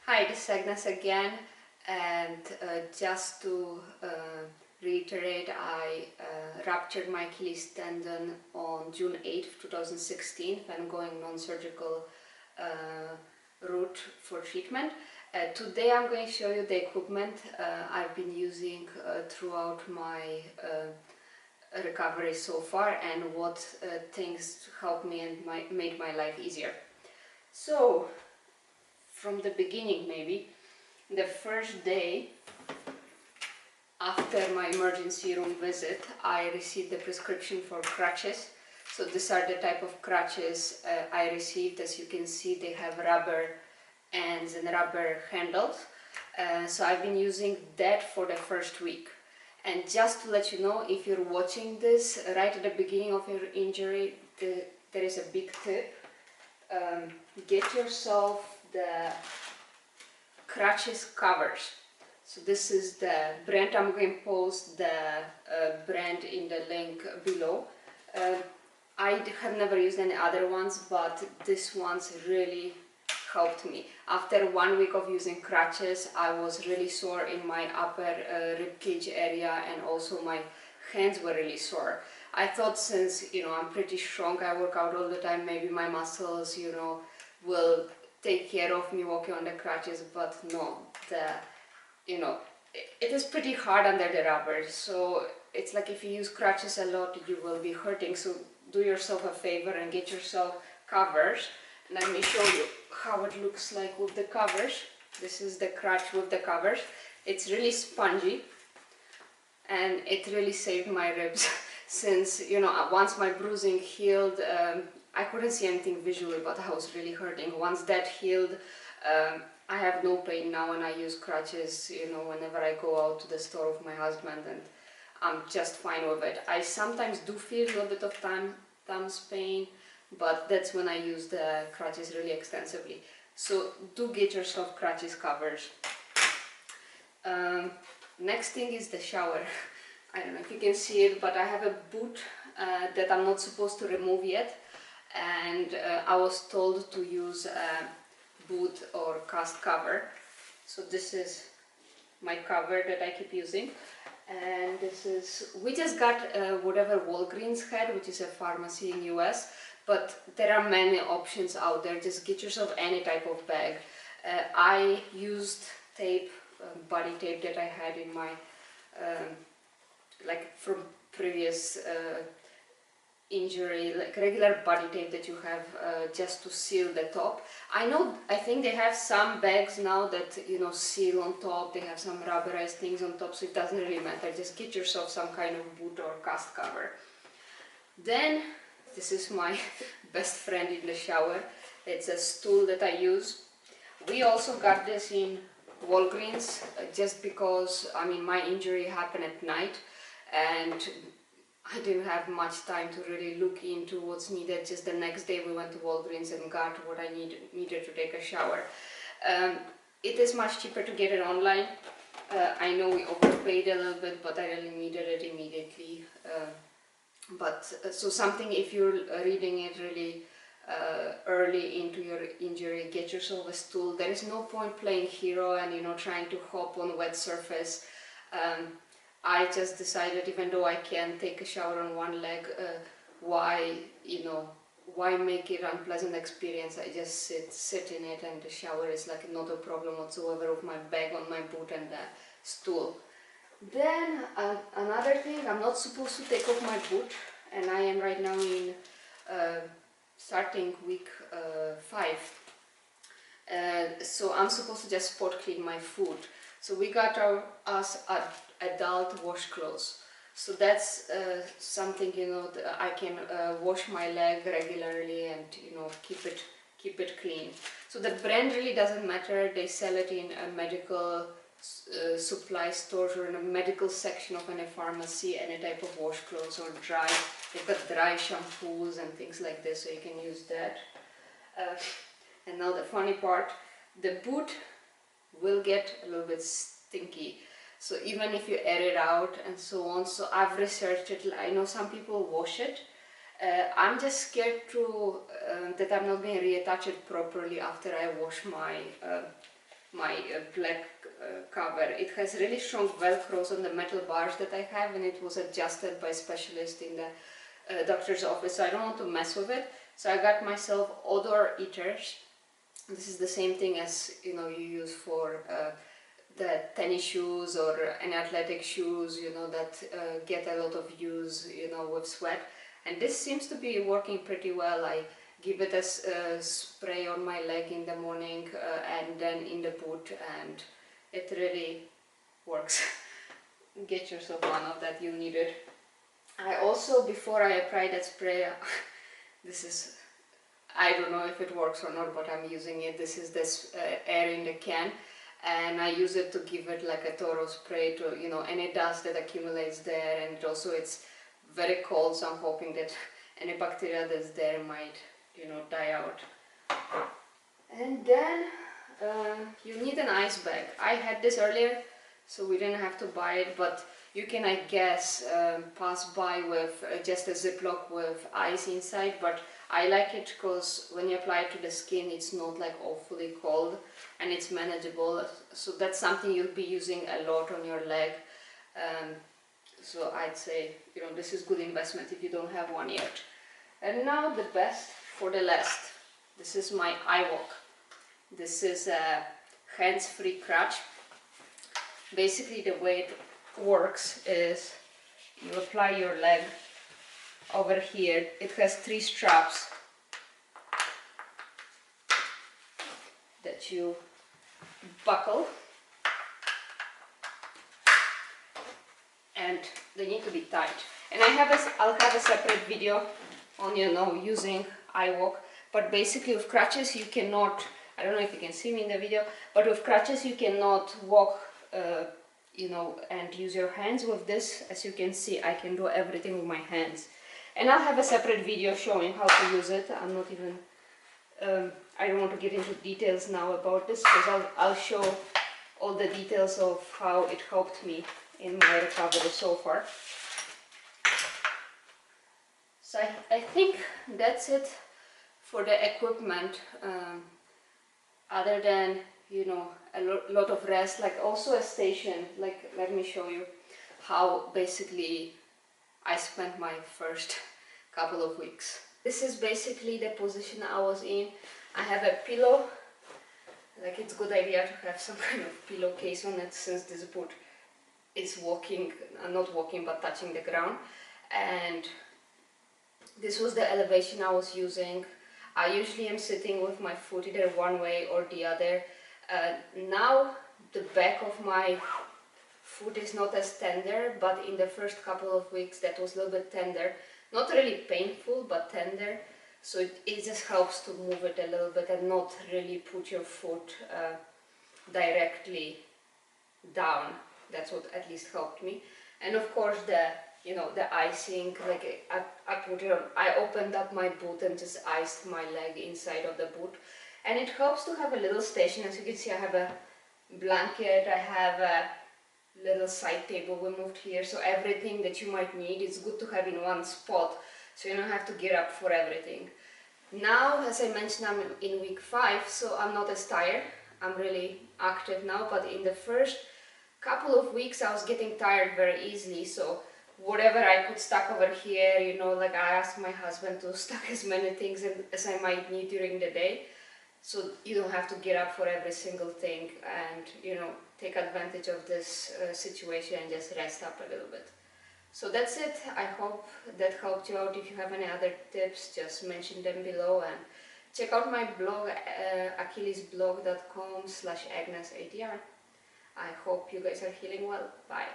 Hi, this is Agnes again, and just to reiterate, I ruptured my Achilles tendon on June 8th, 2016 when going non-surgical route for treatment. Today I'm going to show you the equipment I've been using throughout my recovery so far and what things helped me and made my life easier. So, from the beginning maybe, the first day after my emergency room visit, I received the prescription for crutches. So these are the type of crutches I received. As you can see, they have rubber ends and rubber handles. So I've been using that for the first week. And just to let you know, if you're watching this right at the beginning of your injury, there is a big tip. Get yourself the Crutches Covers. So this is the brand. I'm going to post the brand in the link below. I have never used any other ones, but this one's really helped me. After 1 week of using crutches, I was really sore in my upper rib cage area, and also my hands were really sore. I thought, since I'm pretty strong, I work out all the time, maybe my muscles will take care of me walking on the crutches, but no, it is pretty hard under the rubber, so it's like if you use crutches a lot, you will be hurting. So do yourself a favor and get yourself covers. Let me show you how it looks like with the covers. This is the crutch with the covers. It's really spongy, and it really saved my ribs since once my bruising healed, I couldn't see anything visually, but I was really hurting. Once that healed, I have no pain now when I use crutches, whenever I go out to the store with my husband, and I'm just fine with it. I sometimes do feel a little bit of thumbs pain, but that's when I use the crutches really extensively. So do get yourself Crutches Covers. Next thing is the shower. I don't know if you can see it, but I have a boot that I'm not supposed to remove yet, and I was told to use a boot or cast cover. So this is my cover that I keep using, and we just got whatever Walgreens had, which is a pharmacy in US, but there are many options out there. Just get yourself any type of bag. I used tape, body tape that I had in my like from previous injury, like regular body tape that you have just to seal the top. I think they have some bags now that seal on top. They have some rubberized things on top, so it doesn't really matter. Just get yourself some kind of boot or cast cover. Then this is my best friend in the shower. It's a stool that I use. We also got this in Walgreens just because my injury happened at night, and I didn't have much time to really look into what's needed. Just the next day we went to Walgreens and got what I needed to take a shower. It is much cheaper to get it online. I know we overpaid a little bit, but I really needed it immediately. So something, if you're reading it really early into your injury, get yourself a stool. There is no point playing hero and trying to hop on wet surface. I just decided, even though I can take a shower on one leg, why make it an unpleasant experience? I just sit in it, and the shower is like not a problem whatsoever with my bag on my boot and the stool. Then another thing, I'm not supposed to take off my boot, and I am right now in starting week 5. So I'm supposed to just spot clean my foot. So we got us adult washcloths. So that's something that I can wash my leg regularly and keep it clean. So the brand really doesn't matter. They sell it in a medical supply stores or in a medical section of any pharmacy, any type of washcloths or dry. They've got dry shampoos and things like this, so you can use that. And now the funny part, the boot will get a little bit stinky. So even if you air it out and so on, so I've researched it. I know some people wash it. I'm just scared that I'm not going to reattach it properly after I wash my my black cover. It has really strong velcros on the metal bars that I have, and it was adjusted by a specialist in the doctor's office, so I don't want to mess with it. So I got myself Odor eaters. This is the same thing as you use for the tennis shoes or any athletic shoes, that get a lot of use, with sweat. And this seems to be working pretty well. I give it a spray on my leg in the morning and then in the boot, and it really works. Get yourself one of that, you need it. I also, before I apply that spray, I don't know if it works or not, but I'm using it. This is this air in the can, and I use it to give it like a thorough spray to, any dust that accumulates there, and also it's very cold, so I'm hoping that any bacteria that's there might, die out. And then you need an ice bag. I had this earlier, so we didn't have to buy it, but you can, I guess, pass by with just a Ziploc with ice inside, but I like it because when you apply it to the skin, it's not like awfully cold and it's manageable. So that's something you'll be using a lot on your leg. So I'd say, this is good investment if you don't have one yet. And now the best for the last. This is my iWalk. This is a hands-free crutch. Basically the way it works is you apply your leg over here. It has 3 straps that you buckle, and they need to be tight. And I'll have a separate video on using iWalk. But basically with crutches you cannot, I don't know if you can see me in the video, but with crutches you cannot walk and use your hands. With this, as you can see, I can do everything with my hands. And I'll have a separate video showing how to use it. I'm not even, I don't want to get into details now about this, because I'll show all the details of how it helped me in my recovery so far. So I think that's it for the equipment, other than a lot of rest, like also a station. Like, let me show you how basically I spent my first couple of weeks. This is basically the position I was in. I have a pillow. Like, it's a good idea to have some kind of pillowcase on it, since this boot is not walking but touching the ground. And this was the elevation I was using. I usually am sitting with my foot either one way or the other. Now the back of my foot is not as tender, but in the first couple of weeks that was a little bit tender. Not really painful, but tender. So it just helps to move it a little bit and not really put your foot directly down. That's what at least helped me. And of course the icing, like I opened up my boot and just iced my leg inside of the boot. And it helps to have a little station. As you can see, I have a blanket, I have a little side table we moved here, so everything that you might need is good to have in one spot, so you don't have to get up for everything. Now, as I mentioned, I'm in week 5, so I'm not as tired. I'm really active now, but in the first couple of weeks I was getting tired very easily, so whatever I could stack over here, like I asked my husband to stack as many things as I might need during the day, so you don't have to get up for every single thing, and take advantage of this situation and just rest up a little bit. So that's it. I hope that helped you out. If you have any other tips, just mention them below, and check out my blog, achillesblog.com/AgnesATR. I hope you guys are healing well. Bye.